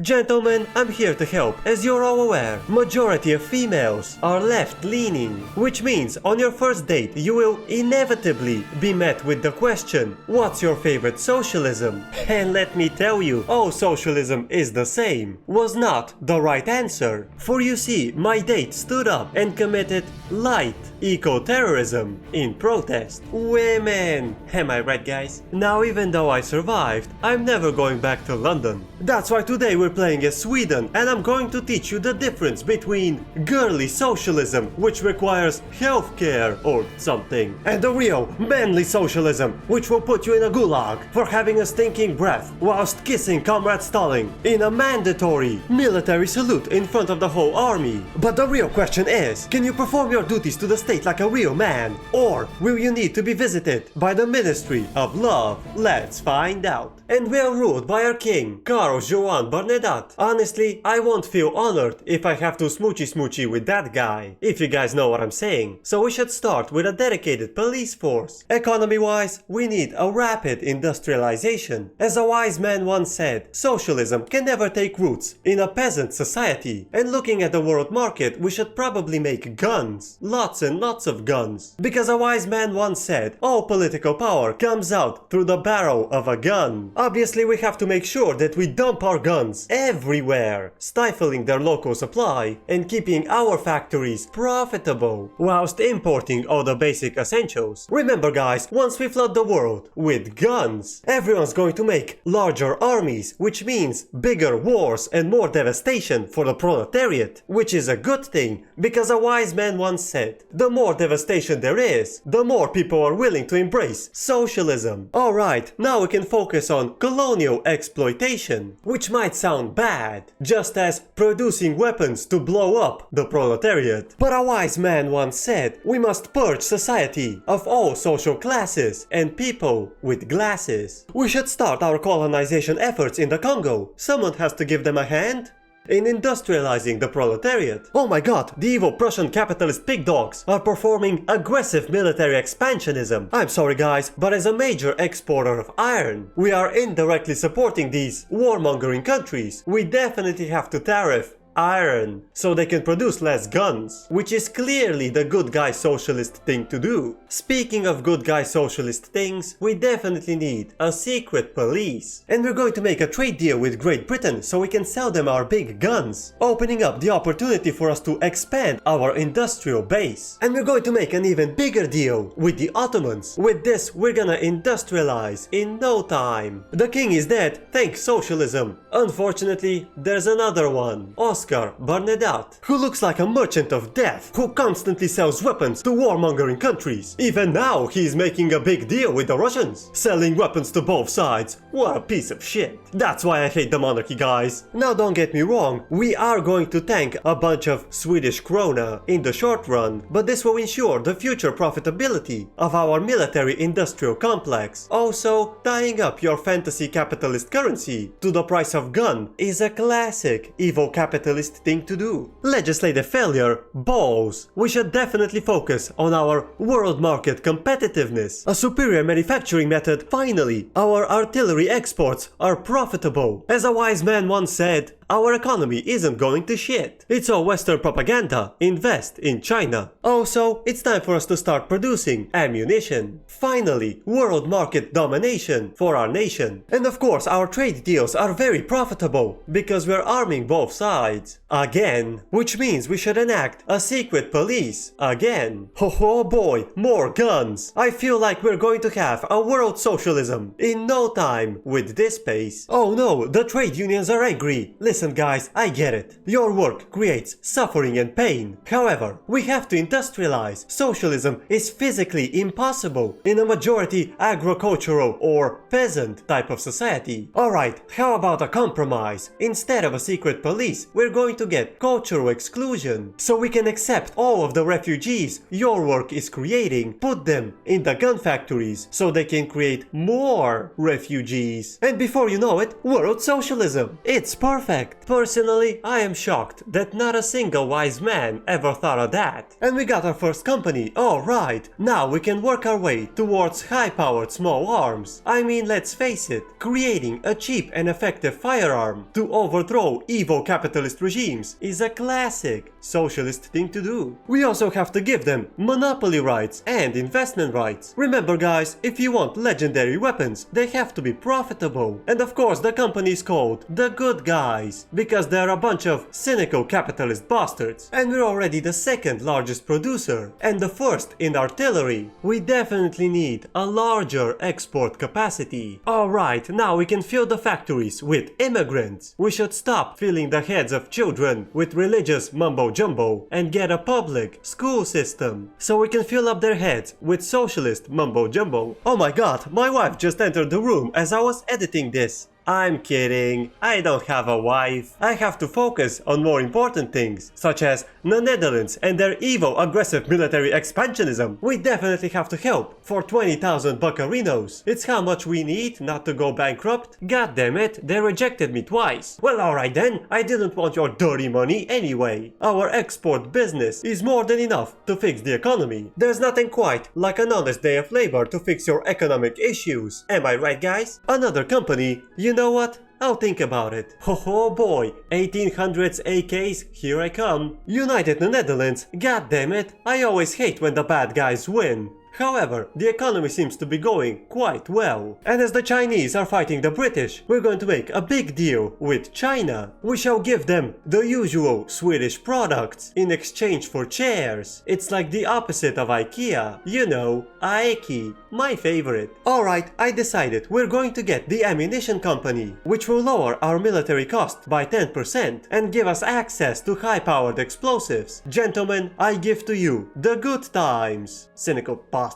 Gentlemen, I'm here to help. As you're all aware, majority of females are left-leaning, which means on your first date you will inevitably be met with the question, what's your favorite socialism? And let me tell you, all socialism is the same was not the right answer. For you see, my date stood up and committed light eco-terrorism in protest. Women! Am I right, guys? Now, even though I survived, I'm never going back to London. That's why today we're playing as Sweden, and I'm going to teach you the difference between girly socialism, which requires healthcare or something, and the real manly socialism, which will put you in a gulag for having a stinking breath whilst kissing Comrade Stalin in a mandatory military salute in front of the whole army. But the real question is, can you perform your duties to the state like a real man? Or will you need to be visited by the Ministry of Love? Let's find out. And well ruled by our king, Carl Johan Bernadotte. Honestly, I won't feel honored if I have to smoochy with that guy, if you guys know what I'm saying. So we should start with a dedicated police force. Economy-wise, we need a rapid industrialization. As a wise man once said, socialism can never take roots in a peasant society. And looking at the world market, we should probably make guns. Lots and lots of guns. Because a wise man once said, all political power comes out through the barrel of a gun. Obviously, we have to make sure that we dump our guns everywhere, stifling their local supply and keeping our factories profitable, whilst importing all the basic essentials. Remember guys, once we flood the world with guns, everyone's going to make larger armies, which means bigger wars and more devastation for the proletariat, which is a good thing, because a wise man once said, the more devastation there is, the more people are willing to embrace socialism. Alright, now we can focus on colonial exploitation, which might sound bad, just as producing weapons to blow up the proletariat. But a wise man once said, we must purge society of all social classes and people with glasses. We should start our colonization efforts in the Congo. Someone has to give them a hand in industrializing the proletariat. Oh my god, the evil Prussian capitalist pig dogs are performing aggressive military expansionism. I'm sorry guys, but as a major exporter of iron, we are indirectly supporting these warmongering countries. We definitely have to tariff iron so they can produce less guns, which is clearly the good guy socialist thing to do. Speaking of good guy socialist things, we definitely need a secret police. And we're going to make a trade deal with Great Britain so we can sell them our big guns, opening up the opportunity for us to expand our industrial base. And we're going to make an even bigger deal with the Ottomans. With this, we're gonna industrialize in no time. The king is dead, thanks socialism. Unfortunately, there's another one, Oscar Bernadotte, who looks like a merchant of death, who constantly sells weapons to warmongering countries. Even now, he's making a big deal with the Russians, selling weapons to both sides. What a piece of shit. That's why I hate the monarchy, guys. Now don't get me wrong, we are going to tank a bunch of Swedish krona in the short run, but this will ensure the future profitability of our military-industrial complex. Also, tying up your fantasy capitalist currency to the price of gun is a classic evil capitalist thing to do. Legislative failure, balls. We should definitely focus on our world market competitiveness. A superior manufacturing method. Finally, our artillery exports are profitable. As a wise man once said, our economy isn't going to shit. It's all Western propaganda. Invest in China. Also, it's time for us to start producing ammunition. Finally, world market domination for our nation. And of course, our trade deals are very profitable because we're arming both sides. Again. Which means we should enact a secret police. Again. Oh boy, more guns. I feel like we're going to have a world socialism in no time with this pace. Oh no, the trade unions are angry. Listen guys, I get it. Your work creates suffering and pain. However, we have to industrialize. Socialism is physically impossible in a majority agricultural or peasant type of society. Alright, how about a compromise? Instead of a secret police, we're going to get cultural exclusion. So we can accept all of the refugees your work is creating, put them in the gun factories so they can create more refugees. And before you know it, world socialism. It's perfect. Correct. Personally, I am shocked that not a single wise man ever thought of that. And we got our first company, alright. Now we can work our way towards high-powered small arms. I mean, let's face it, creating a cheap and effective firearm to overthrow evil capitalist regimes is a classic socialist thing to do. We also have to give them monopoly rights and investment rights. Remember guys, if you want legendary weapons, they have to be profitable. And of course the company is called The Good Guys, because they're a bunch of cynical capitalist bastards. And we're already the second largest producer, and the first in artillery. We definitely need a larger export capacity. Alright, now we can fill the factories with immigrants. We should stop filling the heads of children with religious mumbo jumbo and get a public school system, so we can fill up their heads with socialist mumbo jumbo. Oh my god, my wife just entered the room as I was editing this. I'm kidding, I don't have a wife. I have to focus on more important things, such as the Netherlands and their evil aggressive military expansionism. We definitely have to help for 20,000 buccarinos. It's how much we need not to go bankrupt. God damn it, they rejected me twice. Well, alright then, I didn't want your dirty money anyway. Our export business is more than enough to fix the economy. There's nothing quite like an honest day of labor to fix your economic issues. Am I right guys? Another company, you know what? I'll think about it. Oh boy, 1800s AKs, here I come. United the Netherlands, god damn it, I always hate when the bad guys win. However, the economy seems to be going quite well. And as the Chinese are fighting the British, we're going to make a big deal with China. We shall give them the usual Swedish products in exchange for chairs. It's like the opposite of IKEA. You know, Aiki, my favorite. Alright, I decided we're going to get the ammunition company, which will lower our military cost by 10% and give us access to high-powered explosives. Gentlemen, I give to you the good times. Cynical bastards.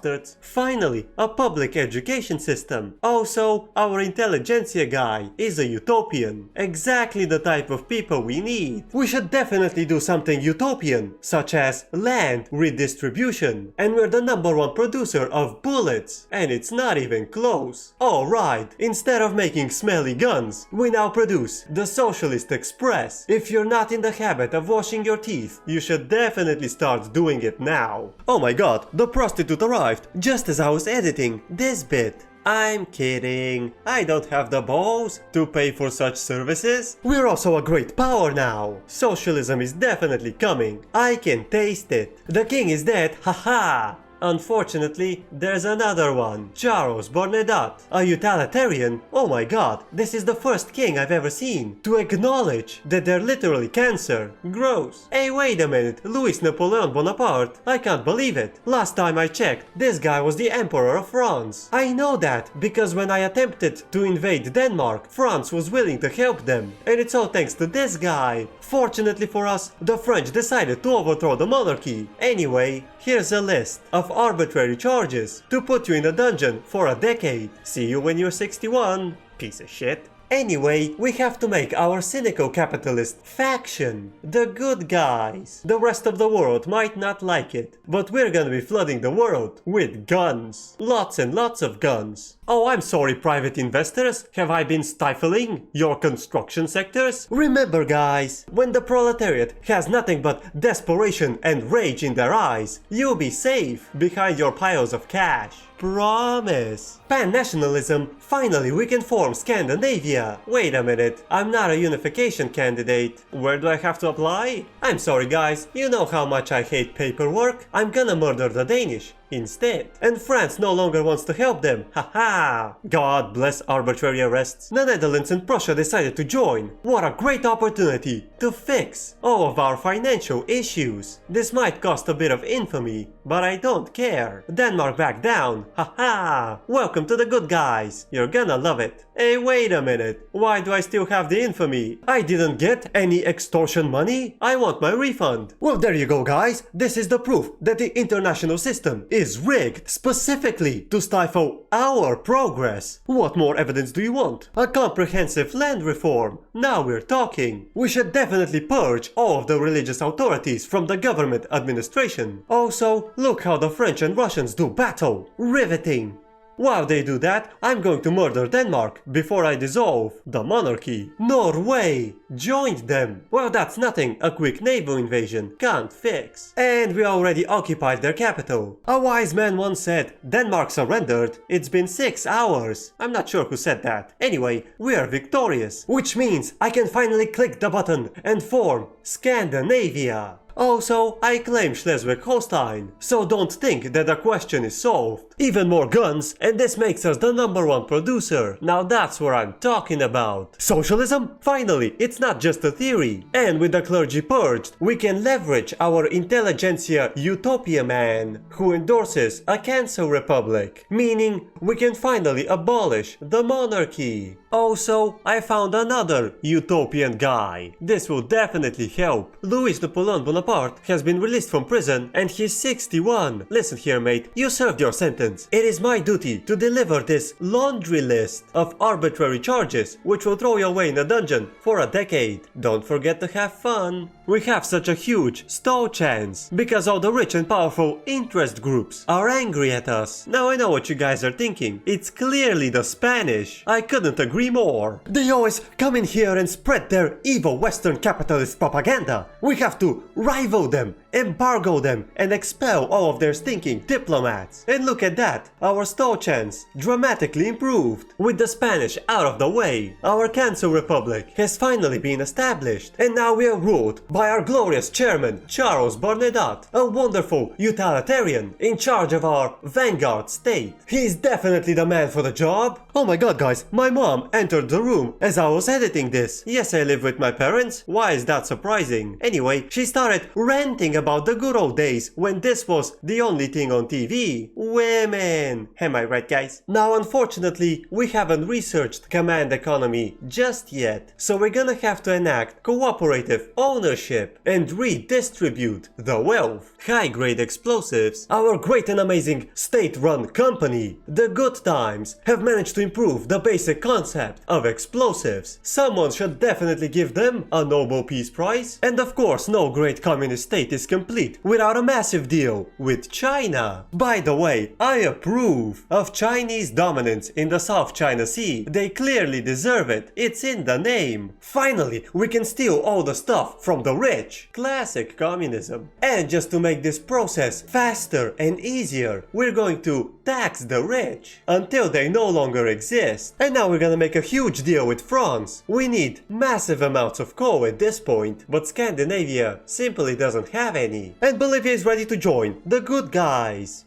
Finally, a public education system. Also, our intelligentsia guy is a utopian. Exactly the type of people we need. We should definitely do something utopian, such as land redistribution. And we're the #1 producer of bullets. And it's not even close. Alright, instead of making smelly guns, we now produce the Socialist Express. If you're not in the habit of washing your teeth, you should definitely start doing it now. Oh my god, the prostitute arrived just as I was editing this bit. I'm kidding, I don't have the balls to pay for such services. We're also a great power now. Socialism is definitely coming. I can taste it. The king is dead, haha. Unfortunately, there's another one, Charles Bernadotte, a utilitarian. Oh my god, this is the first king I've ever seen to acknowledge that they're literally cancer. Gross. Hey, wait a minute, Louis Napoleon Bonaparte? I can't believe it. Last time I checked, this guy was the Emperor of France. I know that because when I attempted to invade Denmark, France was willing to help them. And it's all thanks to this guy. Fortunately for us, the French decided to overthrow the monarchy. Anyway, here's a list of arbitrary charges to put you in a dungeon for a decade. See you when you're 61, piece of shit. Anyway, we have to make our cynical capitalist faction the good guys. The rest of the world might not like it, but we're gonna be flooding the world with guns. Lots and lots of guns. Oh, I'm sorry, private investors. Have I been stifling your construction sectors? Remember, guys, when the proletariat has nothing but desperation and rage in their eyes, you'll be safe behind your piles of cash. Promise. Pan-nationalism, finally we can form Scandinavia. Wait a minute, I'm not a unification candidate. Where do I have to apply? I'm sorry guys, you know how much I hate paperwork. I'm gonna murder the Danish instead. And France no longer wants to help them. Haha! God bless arbitrary arrests. The Netherlands and Prussia decided to join. What a great opportunity to fix all of our financial issues. This might cost a bit of infamy, but I don't care. Denmark backed down. Haha! Welcome to the good guys. You're gonna love it. Hey, wait a minute. Why do I still have the infamy? I didn't get any extortion money. I want my refund. Well, there you go, guys. This is the proof that the international system is rigged specifically to stifle our progress. What more evidence do you want? A comprehensive land reform. Now we're talking. We should definitely purge all of the religious authorities from the government administration. Also, look how the French and Russians do battle. Riveting. While they do that, I'm going to murder Denmark before I dissolve the monarchy. Norway joined them. Well, that's nothing a quick naval invasion can't fix. And we already occupied their capital. A wise man once said, Denmark surrendered, it's been 6 hours. I'm not sure who said that. Anyway, we are victorious, which means I can finally click the button and form Scandinavia. Also, I claim Schleswig-Holstein, so don't think that the question is solved. Even more guns, and this makes us the #1 producer. Now that's what I'm talking about. Socialism? Finally, it's not just a theory. And with the clergy purged, we can leverage our intelligentsia utopia man, who endorses a cancel republic, meaning we can finally abolish the monarchy. Also, I found another utopian guy. This will definitely help. Louis Napoleon Bonaparte has been released from prison and he's 61. Listen here, mate, you served your sentence. It is my duty to deliver this laundry list of arbitrary charges which will throw you away in a dungeon for a decade. Don't forget to have fun. We have such a huge stall chance because all the rich and powerful interest groups are angry at us. Now I know what you guys are thinking. It's clearly the Spanish. I couldn't agree more. They always come in here and spread their evil Western capitalist propaganda. We have to rival them, embargo them, and expel all of their stinking diplomats. And look at that, our stall chance dramatically improved. With the Spanish out of the way, our cancel republic has finally been established. And now we are ruled by our glorious chairman, Charles Bernadotte, a wonderful utilitarian in charge of our vanguard state. He's definitely the man for the job. Oh my god, guys, my mom entered the room as I was editing this. Yes, I live with my parents. Why is that surprising? Anyway, she started ranting about the good old days when this was the only thing on TV. Women! Am I right, guys? Now, unfortunately, we haven't researched command economy just yet, so we're gonna have to enact cooperative ownership and redistribute the wealth. High-grade explosives, our great and amazing state-run company, the Good Times, have managed to improve the basic concept of explosives. Someone should definitely give them a Nobel Peace Prize. And of course, no great communist state is complete without a massive deal with China. By the way, I approve of Chinese dominance in the South China Sea. They clearly deserve it. It's in the name. Finally, we can steal all the stuff from the rich. Classic communism. And just to make this process faster and easier, we're going to tax the rich until they no longer exist. And now we're gonna make a huge deal with France. We need massive amounts of coal at this point, but Scandinavia simply doesn't have any. And Bolivia is ready to join the good guys.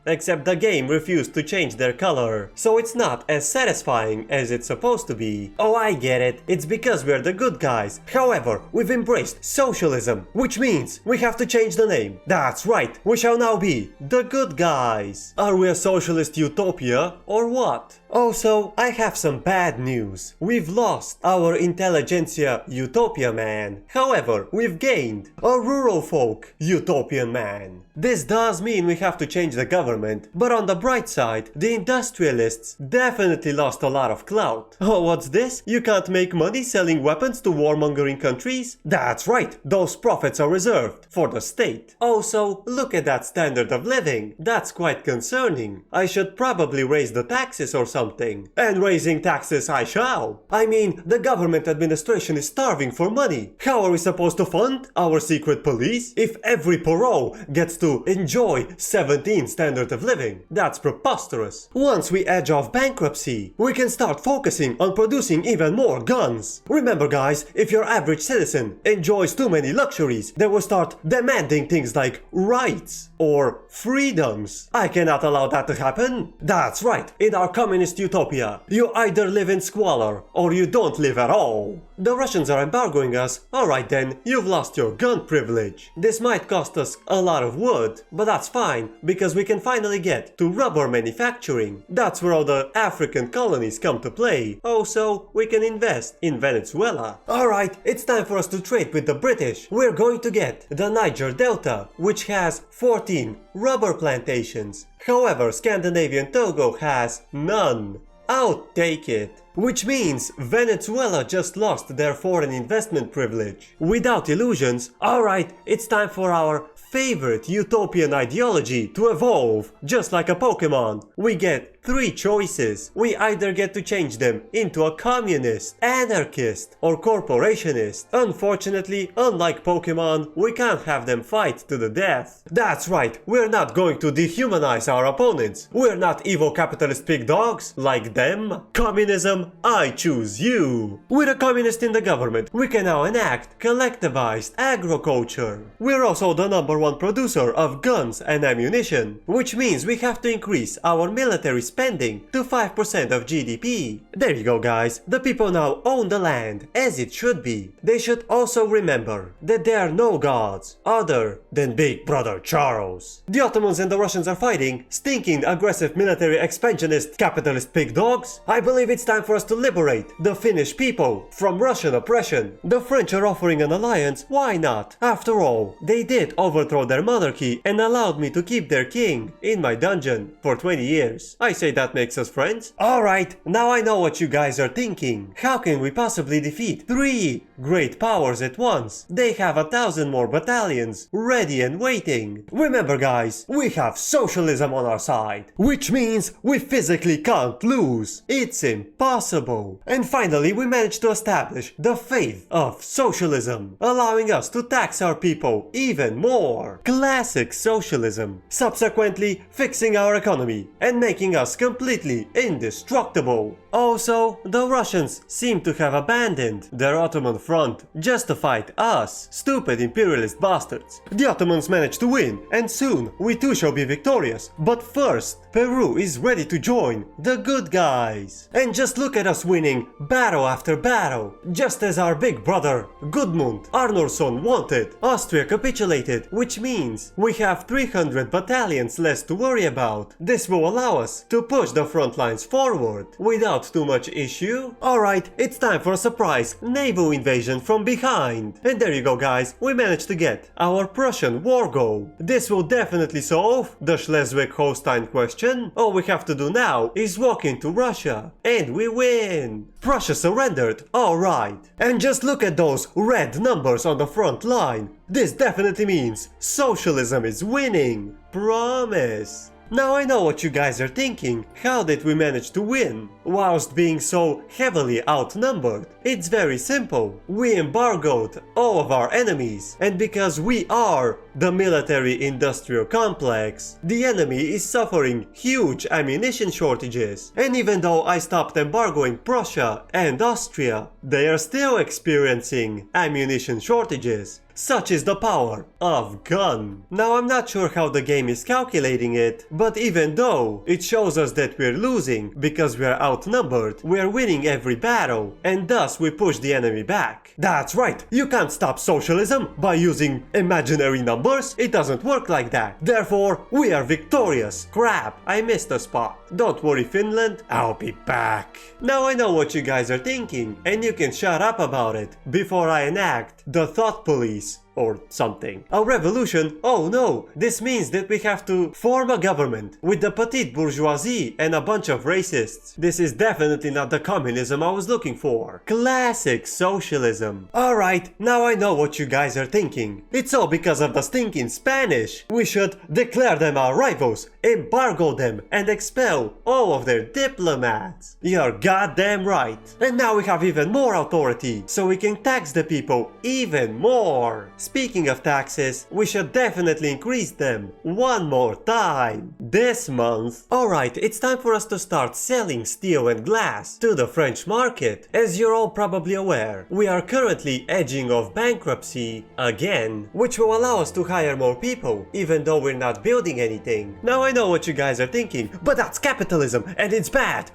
Except the game refused to change their color, so it's not as satisfying as it's supposed to be. Oh, I get it. It's because we're the good guys. However, we've embraced socialism, which means we have to change the name. That's right, we shall now be the good guys. Are we a socialist utopia or what? Also, I have some bad news. We've lost our intelligentsia utopia man. However, we've gained a rural folk utopian man. This does mean we have to change the government, but on the bright side, the industrialists definitely lost a lot of clout. Oh, what's this? You can't make money selling weapons to warmongering countries? That's right, those profits are reserved for the state. Also, look at that standard of living. That's quite concerning. I should probably raise the taxes or something. And raising taxes I shall. I mean, the government administration is starving for money. How are we supposed to fund our secret police if every Poro gets to enjoy 17 standard of living? That's preposterous. Once we edge off bankruptcy, we can start focusing on producing even more guns. Remember guys, if your average citizen enjoys too many luxuries, they will start demanding things like rights or freedoms. I cannot allow that to happen. That's right, in our communist utopia, you either live in squalor or you don't live at all. The Russians are embargoing us. Alright then, you've lost your gun privilege. This might cost us a lot of wood, but that's fine, because we can finally get to rubber manufacturing. That's where all the African colonies come to play. Also, we can invest in Venezuela. Alright, it's time for us to trade with the British. We're going to get the Niger Delta, which has 14 rubber plantations. However, Scandinavian Togo has none. I'll take it. Which means Venezuela just lost their foreign investment privilege. Without illusions, alright, it's time for our favorite utopian ideology to evolve. Just like a Pokemon, we get three choices. We either get to change them into a communist, anarchist, or corporationist. Unfortunately, unlike Pokemon, we can't have them fight to the death. That's right, we're not going to dehumanize our opponents. We're not evil capitalist pig dogs like them. Communism, I choose you. With a communist in the government, we can now enact collectivized agriculture. We're also the #1 producer of guns and ammunition, which means we have to increase our military spending to 5% of GDP. There you go, guys. The people now own the land, as it should be. They should also remember that there are no gods other than Big Brother Charles. The Ottomans and the Russians are fighting, stinking, aggressive military expansionist capitalist pig dogs. I believe it's time for us to liberate the Finnish people from Russian oppression. The French are offering an alliance, why not? After all, they did overthrow their monarchy and allowed me to keep their king in my dungeon for 20 years. I say that makes us friends. Alright, now I know what you guys are thinking. How can we possibly defeat 3 great powers at once? They have 1,000 more battalions ready and waiting. Remember, guys, we have socialism on our side, which means we physically can't lose. It's impossible. And finally, we managed to establish the faith of socialism, allowing us to tax our people even more. Classic socialism. Subsequently, fixing our economy and making us completely indestructible. Also, the Russians seem to have abandoned their Ottoman front just to fight us, stupid imperialist bastards. The Ottomans managed to win, and soon we too shall be victorious. But first, Peru is ready to join the good guys. And just look at us winning battle after battle. Just as our big brother Gudmund Arnórsson wanted, Austria capitulated, which means we have 300 battalions less to worry about. This will allow us to push the front lines forward without too much issue. Alright, it's time for a surprise naval invasion from behind. And there you go, guys, we managed to get our Prussian war goal. This will definitely solve the Schleswig-Holstein question. All we have to do now is walk into Russia, and we win. Prussia surrendered, alright. And just look at those red numbers on the front line. This definitely means socialism is winning. Promise. Now I know what you guys are thinking. How did we manage to win whilst being so heavily outnumbered? It's very simple. We embargoed all of our enemies, and because we are the military-industrial complex, the enemy is suffering huge ammunition shortages. And even though I stopped embargoing Prussia and Austria, they are still experiencing ammunition shortages. Such is the power of gun. Now I'm not sure how the game is calculating it, but even though it shows us that we're losing because we're outnumbered, we're winning every battle, and thus we push the enemy back. That's right, you can't stop socialism by using imaginary numbers, it doesn't work like that. Therefore, we are victorious. Crap, I missed a spot. Don't worry, Finland, I'll be back. Now I know what you guys are thinking, and you can shut up about it before I enact the thought police. Or something. A revolution? Oh no, this means that we have to form a government with the petite bourgeoisie and a bunch of racists. This is definitely not the communism I was looking for. Classic socialism. Alright, now I know what you guys are thinking. It's all because of the stinking Spanish. We should declare them our rivals, embargo them, and expel all of their diplomats. You're goddamn right. And now we have even more authority, so we can tax the people even more. Speaking of taxes, we should definitely increase them one more time this month. Alright, it's time for us to start selling steel and glass to the French market. As you're all probably aware, we are currently edging off bankruptcy again, which will allow us to hire more people, even though we're not building anything. Now I know what you guys are thinking, but that's capitalism and it's bad!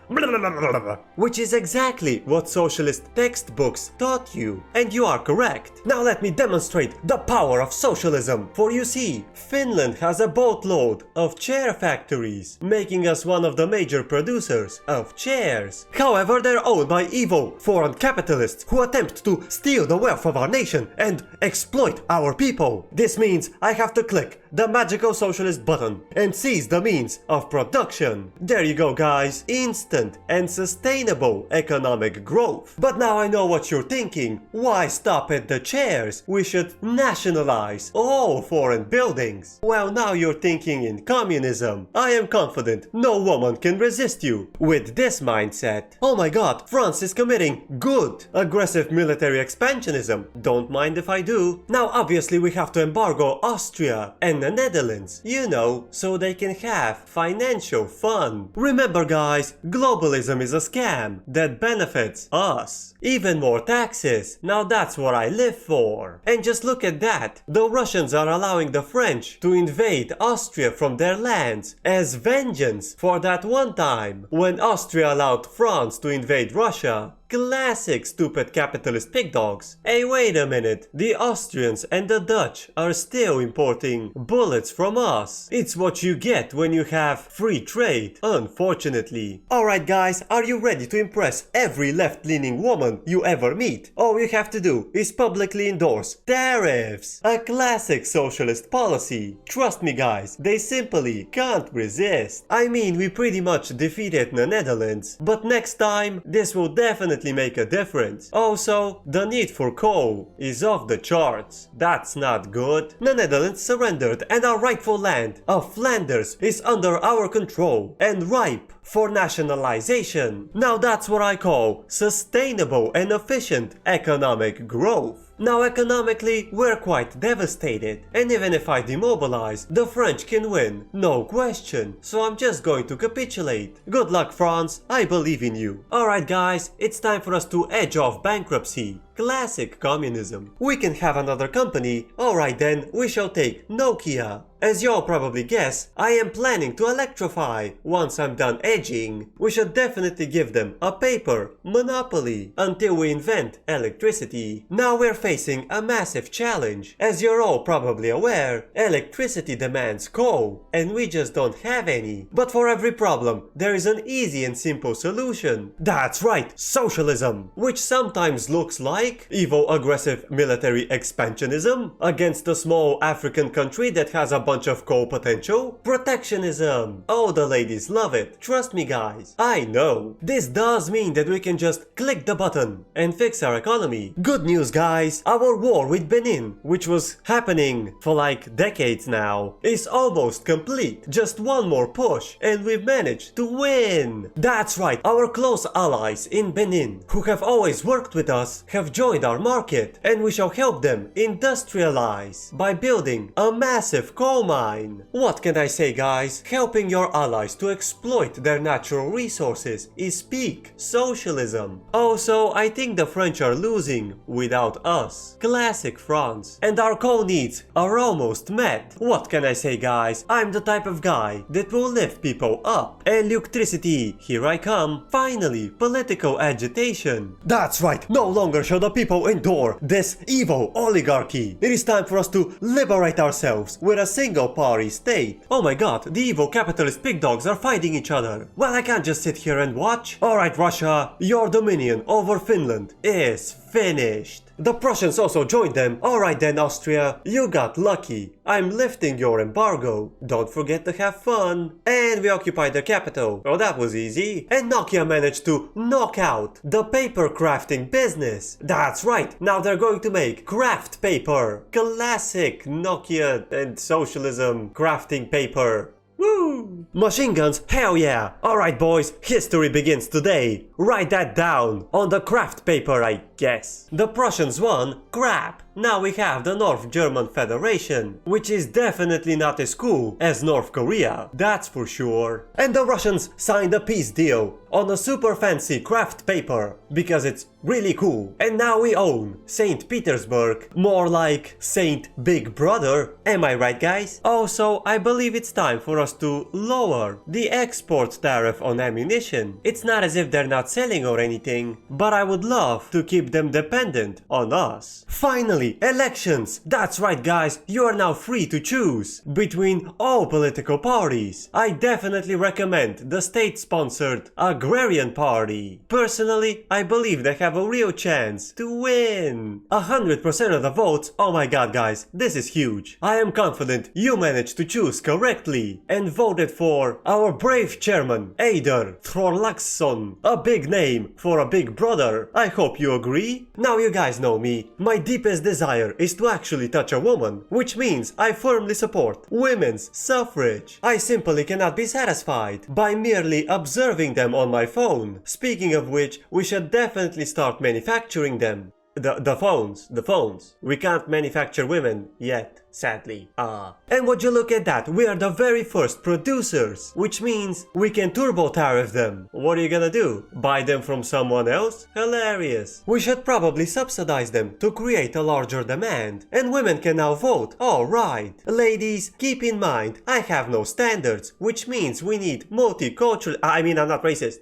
Which is exactly what socialist textbooks taught you. And you are correct. Now let me demonstrate the power of socialism. For you see, Finland has a boatload of chair factories, making us one of the major producers of chairs. However, they're owned by evil foreign capitalists who attempt to steal the wealth of our nation and exploit our people. This means I have to click the magical socialist button and seize the means of production. There you go, guys. Instant and sustainable economic growth. But now I know what you're thinking. Why stop at the chairs? We should nationalize all foreign buildings. Well, now you're thinking in communism. I am confident no woman can resist you with this mindset. Oh my god, France is committing good, aggressive military expansionism. Don't mind if I do. Now obviously we have to embargo Austria and the Netherlands, you know, so they can have financial fun. Remember guys, globalism is a scam that benefits us. Even more taxes. Now that's what I live for. And just look at that. The Russians are allowing the French to invade Austria from their lands as vengeance for that one time when Austria allowed France to invade Russia. Classic stupid capitalist pig dogs. Hey, wait a minute. The Austrians and the Dutch are still importing bullets from us. It's what you get when you have free trade, unfortunately. Alright guys, are you ready to impress every left-leaning woman you ever meet? All you have to do is publicly endorse tariffs. A classic socialist policy. Trust me guys, they simply can't resist. I mean, we pretty much defeated the Netherlands, but next time this will definitely make a difference. Also, the need for coal is off the charts. That's not good. The Netherlands surrendered and our rightful land of Flanders is under our control and ripe for nationalization. Now that's what I call sustainable and efficient economic growth. Now economically, we're quite devastated, and even if I demobilize, the French can win, no question, so I'm just going to capitulate. Good luck France, I believe in you. Alright guys, it's time for us to edge off bankruptcy. Classic communism. We can have another company. Alright then, we shall take Nokia. As you'll probably guess, I am planning to electrify once I'm done edging. We should definitely give them a paper monopoly until we invent electricity. Now we're facing a massive challenge. As you're all probably aware, electricity demands coal, and we just don't have any. But for every problem, there is an easy and simple solution. That's right, socialism, which sometimes looks like evil aggressive military expansionism against a small African country that has a bunch of coal potential. Protectionism. Oh, the ladies love it. Trust me guys. I know. This does mean that we can just click the button and fix our economy. Good news guys, our war with Benin, which was happening for like decades now, is almost complete. Just one more push and we've managed to win. That's right, our close allies in Benin, who have always worked with us, have joined our market, and we shall help them industrialize by building a massive coal mine. What can I say guys? Helping your allies to exploit their natural resources is peak socialism. Also, I think the French are losing without us. Classic France. And our coal needs are almost met. What can I say guys? I'm the type of guy that will lift people up. Electricity, here I come. Finally, political agitation. That's right, no longer shall the people endure this evil oligarchy. It is time for us to liberate ourselves with a single party state. Oh my god, the evil capitalist pig dogs are fighting each other. Well, I can't just sit here and watch. Alright Russia, your dominion over Finland is finished. The Prussians also joined them. Alright then Austria, you got lucky. I'm lifting your embargo. Don't forget to have fun. And we occupied the capital. Well, that was easy. And Nokia managed to knock out the paper crafting business. That's right, now they're going to make craft paper. Classic Nokia and socialism crafting paper. Woo! Machine guns, hell yeah! Alright boys, history begins today. Write that down on the craft paper, I guess. The Prussians won? Crap! Now we have the North German Federation, which is definitely not as cool as North Korea, that's for sure. And the Russians signed a peace deal on a super fancy craft paper, because it's really cool. And now we own St. Petersburg, more like Saint Big Brother. Am I right guys? Also, I believe it's time for us us to lower the export tariff on ammunition. It's not as if they're not selling or anything, but I would love to keep them dependent on us. Finally, elections! That's right guys, you are now free to choose between all political parties. I definitely recommend the state-sponsored Agrarian Party. Personally, I believe they have a real chance to win. 100% of the votes, oh my god guys, this is huge. I am confident you managed to choose correctly and voted for our brave chairman, Eider Thorlaksson. A big name for a big brother. I hope you agree. Now you guys know me. My deepest desire is to actually touch a woman, which means I firmly support women's suffrage. I simply cannot be satisfied by merely observing them on my phone. Speaking of which, we should definitely start manufacturing them. The phones. We can't manufacture women yet, sadly. And would you look at that, we are the very first producers, which means we can turbo tariff them. What are you gonna do? Buy them from someone else? Hilarious. We should probably subsidize them to create a larger demand. And women can now vote. Alright. Ladies, keep in mind, I have no standards, which means we need multicultural. I'm not racist.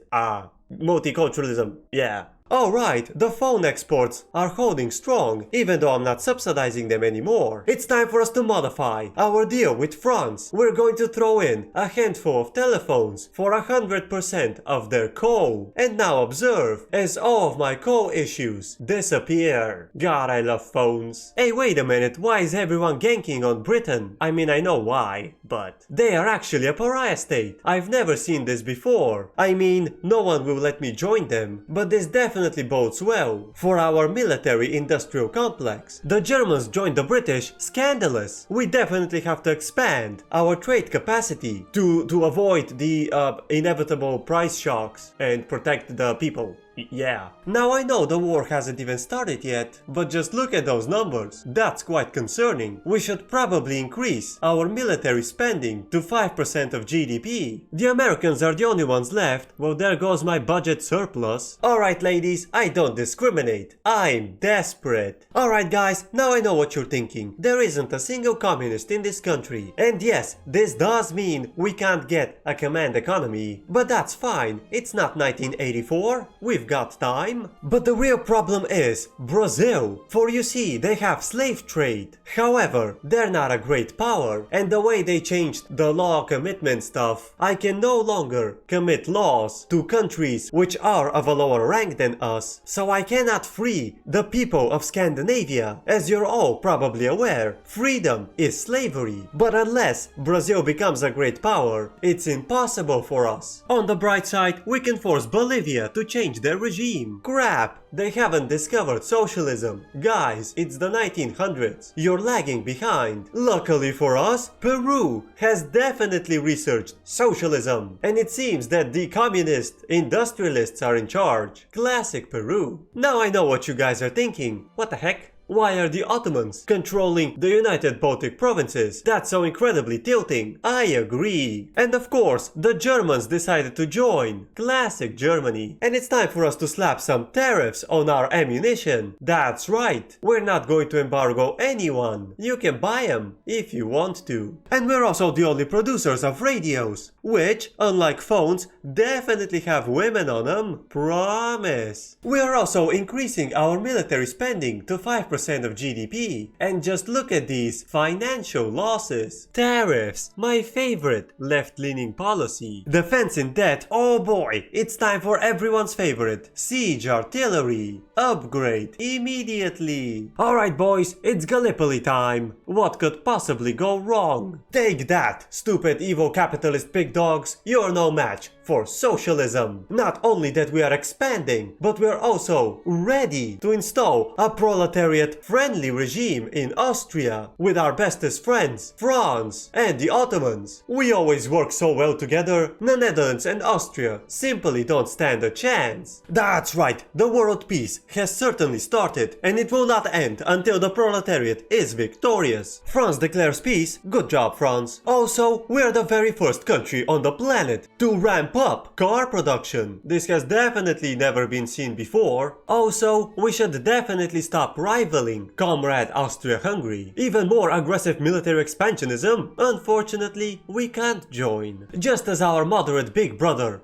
Multiculturalism. Yeah. Alright, the phone exports are holding strong, even though I'm not subsidizing them anymore. It's time for us to modify our deal with France. We're going to throw in a handful of telephones for 100% of their coal. And now observe, as all of my coal issues disappear. God, I love phones. Hey, wait a minute, why is everyone ganking on Britain? I know why, but they are actually a pariah state. I've never seen this before. No one will let me join them, but this definitely bodes well for our military-industrial complex. The Germans joined the British, scandalous. We definitely have to expand our trade capacity to avoid the inevitable price shocks and protect the people. Yeah. Now I know the war hasn't even started yet, but just look at those numbers. That's quite concerning. We should probably increase our military spending to 5% of GDP. The Americans are the only ones left. Well, there goes my budget surplus. Alright ladies, I don't discriminate. I'm desperate. Alright guys, now I know what you're thinking. There isn't a single communist in this country. And yes, this does mean we can't get a command economy. But that's fine. It's not 1984. We've got time. But the real problem is Brazil, for you see, they have slave trade. However, they're not a great power, and the way they changed the law commitment stuff, I can no longer commit laws to countries which are of a lower rank than us, so I cannot free the people of Scandinavia. As you're all probably aware, freedom is slavery. But unless Brazil becomes a great power, it's impossible for us. On the bright side, we can force Bolivia to change their regime. Crap, they haven't discovered socialism. Guys, it's the 1900s. You're lagging behind. Luckily for us, Peru has definitely researched socialism. And it seems that the communist industrialists are in charge. Classic Peru. Now I know what you guys are thinking. What the heck? Why are the Ottomans controlling the United Baltic provinces? That's so incredibly tilting. I agree. And of course, the Germans decided to join. Classic Germany. And it's time for us to slap some tariffs on our ammunition. That's right. We're not going to embargo anyone. You can buy them if you want to. And we're also the only producers of radios, which, unlike phones, definitely have women on them. Promise. We are also increasing our military spending to 5% of GDP. And just look at these financial losses. Tariffs, my favorite left-leaning policy. Defense in debt, oh boy, it's time for everyone's favorite. Siege artillery. Upgrade immediately. Alright boys, it's Gallipoli time. What could possibly go wrong? Take that, stupid evil capitalist pig dogs. You're no match for socialism. Not only that we are expanding, but we are also ready to install a proletariat-friendly regime in Austria with our bestest friends, France and the Ottomans. We always work so well together. The Netherlands and Austria simply don't stand a chance. That's right, the world peace has certainly started, and it will not end until the proletariat is victorious. France declares peace. Good job, France. Also, we are the very first country on the planet to ramp up car production. This has definitely never been seen before. Also, we should definitely stop rivaling Comrade Austria-Hungary. Even more aggressive military expansionism, unfortunately, we can't join. Just as our moderate Big Brother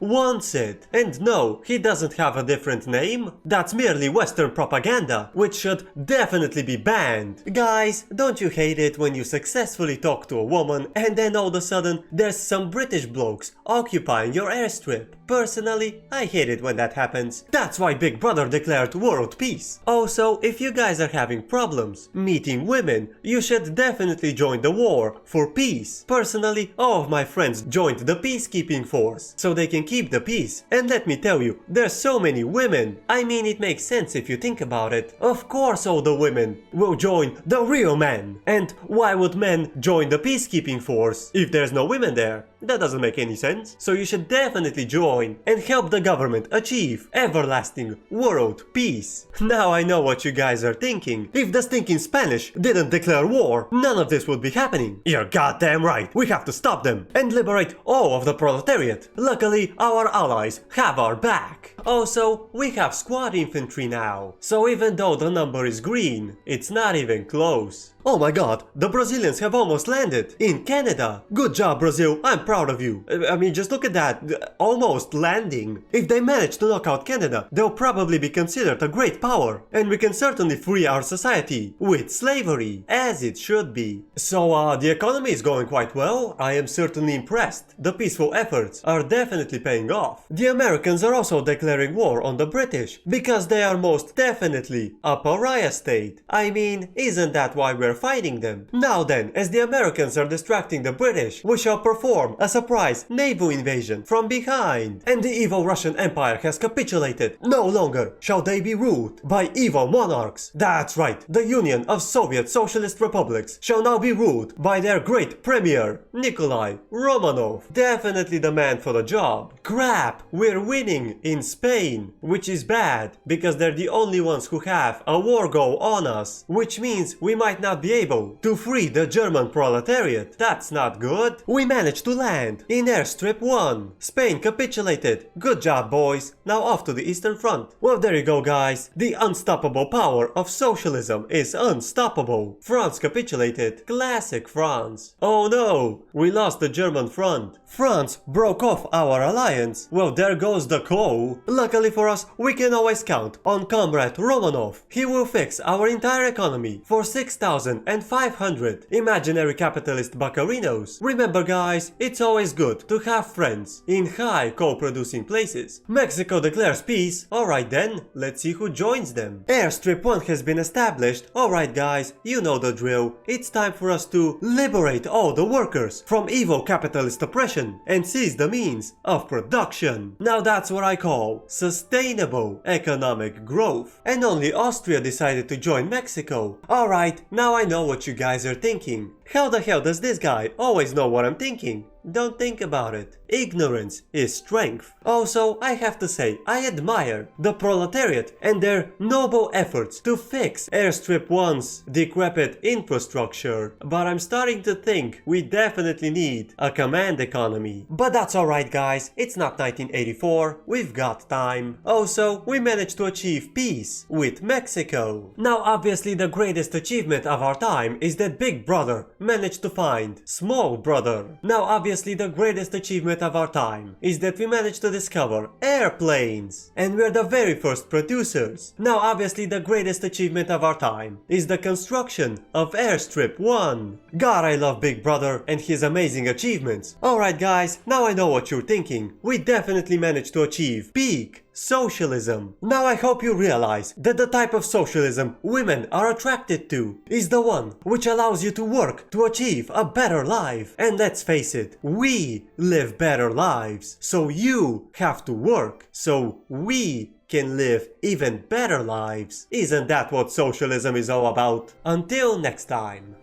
wants it. And no, he doesn't have a different name. That's merely Western propaganda, which should definitely be banned. Guys, don't you hate it when you successfully talk to a woman and then all of a sudden there's some British blokes occupying your airstrip? Personally, I hate it when that happens. That's why Big Brother declared world peace. Also, if you guys are having problems meeting women, you should definitely join the war for peace. Personally, all of my friends joined the peacekeeping force so they can keep the peace. And let me tell you, there's so many women. I mean, it makes sense if you think about it. Of course all the women will join the real men. And why would men join the peacekeeping force if there's no women there? That doesn't make any sense. So you should definitely join and help the government achieve everlasting world peace. Now I know what you guys are thinking. If the stinking Spanish didn't declare war, none of this would be happening. You're goddamn right. We have to stop them and liberate all of the proletariat. Luckily, our allies have our back. Also, we have squad infantry now. So even though the number is green, it's not even close. Oh my god, the Brazilians have almost landed in Canada. Good job, Brazil, I'm proud of you. I mean, just look at that, almost landing. If they manage to knock out Canada, they'll probably be considered a great power. And we can certainly free our society with slavery, as it should be. So, the economy is going quite well. I am certainly impressed. The peaceful efforts are definitely paying off. The Americans are also declaring war on the British, because they are most definitely a pariah state. I mean, isn't that why we're fighting them? Now then, as the Americans are distracting the British, we shall perform a surprise naval invasion from behind. And the evil Russian Empire has capitulated. No longer shall they be ruled by evil monarchs. That's right, the Union of Soviet Socialist Republics shall now be ruled by their great premier, Nikolai Romanov. Definitely the man for the job. Crap, we're winning in Spain, which is bad, because they're the only ones who have a war go on us, which means we might not be able to free the German proletariat. That's not good. We managed to land in Airstrip 1. Spain capitulated. Good job, boys. Now off to the Eastern Front. Well, there you go, guys. The unstoppable power of socialism is unstoppable. France capitulated. Classic France. Oh no, we lost the German front. France broke off our alliance. Well, there goes the coal. Luckily for us, we can always count on Comrade Romanov. He will fix our entire economy for 6,500 imaginary capitalist buccarinos. Remember, guys, it's always good to have friends in high coal-producing places. Mexico declares peace. Alright then, let's see who joins them. Airstrip 1 has been established. Alright guys, you know the drill. It's time for us to liberate all the workers from evil capitalist oppression and seize the means of production. Now that's what I call sustainable economic growth. And only Austria decided to join Mexico. Alright, now I know what you guys are thinking. How the hell does this guy always know what I'm thinking? Don't think about it. Ignorance is strength. Also, I have to say, I admire the proletariat and their noble efforts to fix Airstrip 1's decrepit infrastructure. But I'm starting to think we definitely need a command economy. But that's alright guys, it's not 1984, we've got time. Also, we managed to achieve peace with Mexico. Now obviously the greatest achievement of our time is that Big Brother managed to find Small Brother. Now obviously the greatest achievement of our time is that we managed to discover airplanes, and we're the very first producers. Now obviously the greatest achievement of our time is the construction of Airstrip 1. God, I love Big Brother and his amazing achievements. Alright guys, now I know what you're thinking. We definitely managed to achieve peak socialism. Now I hope you realize that the type of socialism women are attracted to is the one which allows you to work to achieve a better life. And let's face it, we live better lives, so you have to work so we can live even better lives. Isn't that what socialism is all about? Until next time.